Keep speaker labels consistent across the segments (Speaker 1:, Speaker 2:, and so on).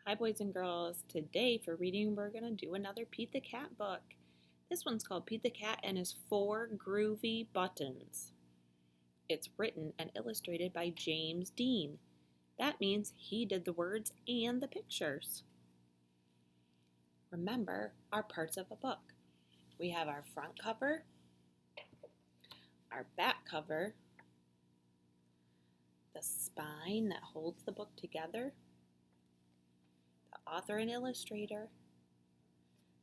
Speaker 1: Hi, boys and girls. Today, for reading, we're going to do another Pete the Cat book. This one's called Pete the Cat and His 4 Groovy Buttons. It's written and illustrated by James Dean. That means he did the words and the pictures. Remember our parts of a book. We have our front cover, our back cover, the spine that holds the book together, the author and illustrator,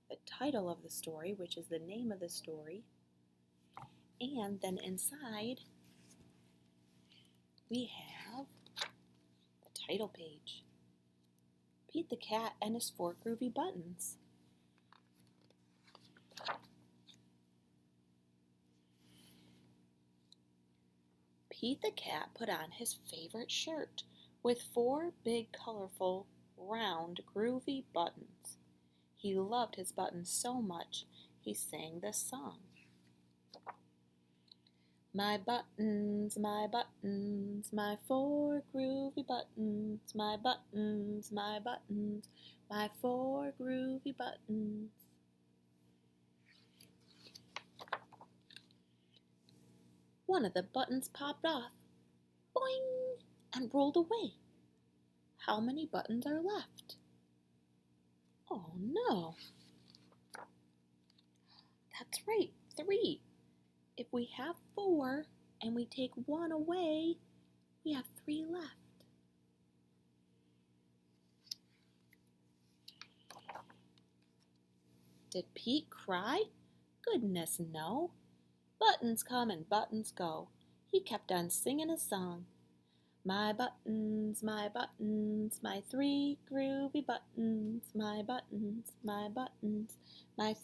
Speaker 1: the title of the story, which is the name of the story, and then inside we have the title page, Pete the Cat and His 4 Groovy Buttons. Pete the Cat put on his favorite shirt with 4 big, colorful, round, groovy buttons. He loved his buttons so much, he sang this song. My buttons, my 4 groovy buttons, my 4 groovy buttons. One of the buttons popped off, boing, and rolled away. How many buttons are left? Oh no. That's right, 3. If we have 4 and we take 1 away, we have 3 left. Did Pete cry? Goodness, no. Buttons come and buttons go. He kept on singing his song. My 3 groovy buttons, my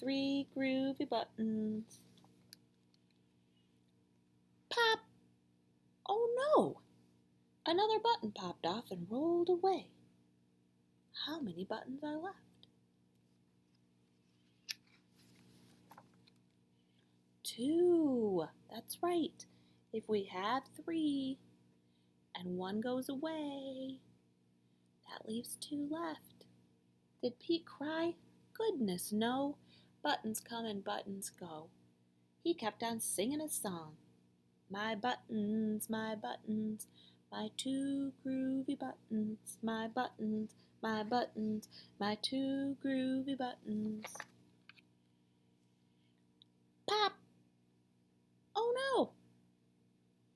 Speaker 1: 3 groovy buttons. Pop! Oh no! Another button popped off and rolled away. How many buttons are left? 2. That's right. If we have 3 and 1 goes away, that leaves 2 left. Did Pete cry? Goodness, no. Buttons come and buttons go. He kept on singing his song. My 2 groovy buttons, my 2 groovy buttons. Pop! Oh no!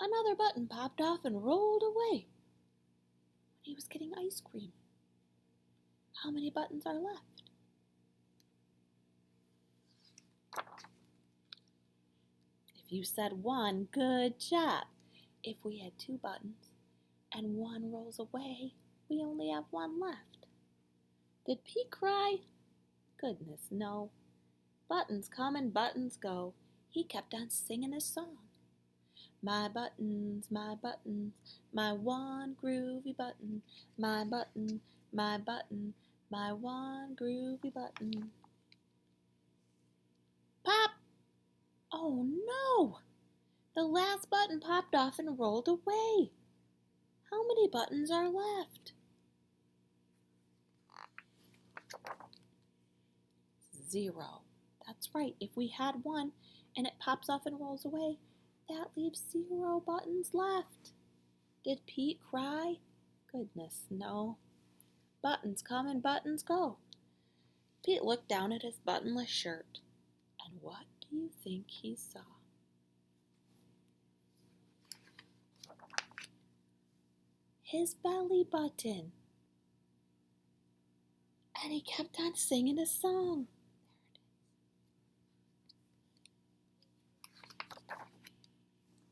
Speaker 1: Another button popped off and rolled away. He was getting ice cream. How many buttons are left? If you said 1, good job. If we had 2 buttons and 1 rolls away, we only have 1 left. Did Pete cry? Goodness, no. Buttons come and buttons go. He kept on singing his song. My 1 groovy button, my 1 groovy button. Pop! Oh no! The last button popped off and rolled away. How many buttons are left? 0. That's right. If we had 1 and it pops off and rolls away, that leaves 0 buttons left. Did Pete cry? Goodness, no. Buttons come and buttons go. Pete looked down at his buttonless shirt, and what do you think he saw? His belly button. And he kept on singing his song.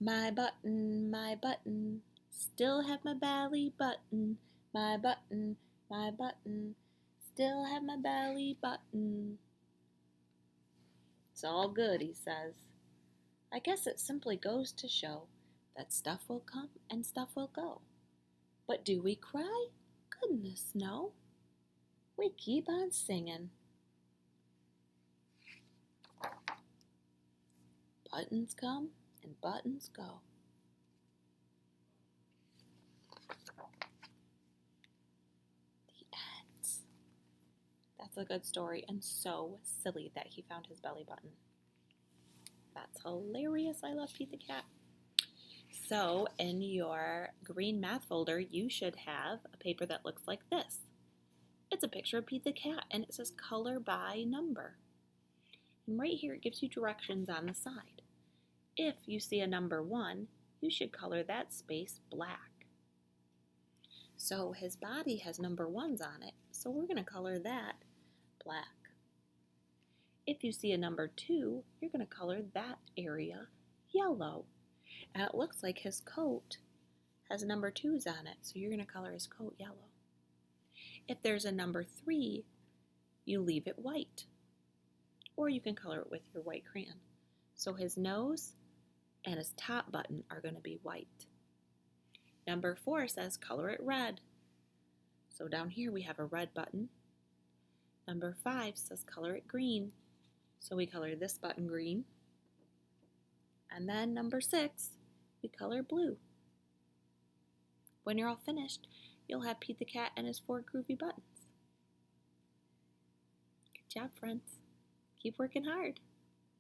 Speaker 1: My button, still have my belly button. My button, still have my belly button. It's all good, he says. I guess it simply goes to show that stuff will come and stuff will go. But do we cry? Goodness, no. We keep on singing. Buttons come and buttons go. The ends. That's a good story and so silly that he found his belly button. That's hilarious. I love Pete the Cat. So in your green math folder, you should have a paper that looks like this. It's a picture of Pete the Cat, and it says color by number. And right here, it gives you directions on the side. If you see a number 1, you should color that space black. So his body has number 1s on it, so we're going to color that black. If you see a number 2, you're going to color that area yellow. And it looks like his coat has number 2s on it, so you're going to color his coat yellow. If there's a number 3, you leave it white. Or you can color it with your white crayon. So his nose and his top button are going to be white. Number 4 says color it red. So down here we have a red button. Number 5 says color it green. So we color this button green. And then number 6, we color blue. When you're all finished, you'll have Pete the Cat and his 4 groovy buttons. Good job, friends. Keep working hard.